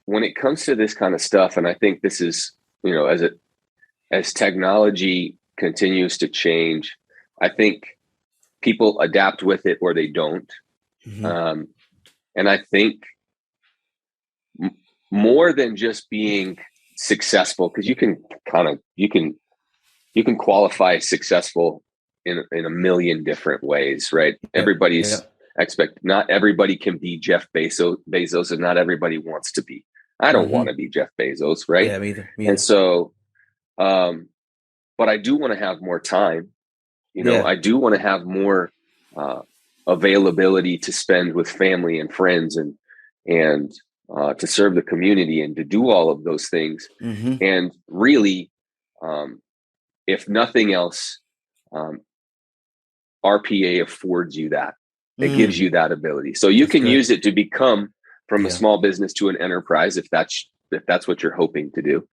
when it comes to this kind of stuff, and I think this is, as technology continues to change, I think people adapt with it or they don't. Mm-hmm. And I think more than just being successful, because you can qualify successful in a million different ways, right? Yeah. Yeah. Not everybody can be Jeff Bezos, and not everybody wants to be. I don't want Mm-hmm. to be Jeff Bezos, right? Yeah, me either. Me And either. so, but I do want to have more time. Yeah. I do want to have more uh, availability to spend with family and friends, and to serve the community and to do all of those things. Mm-hmm. And really, um, if nothing else, um, RPA affords you that. It gives Mm. you that ability. So you That's can good. use it to become from a Yeah. small business to an enterprise if that's what you're hoping to do.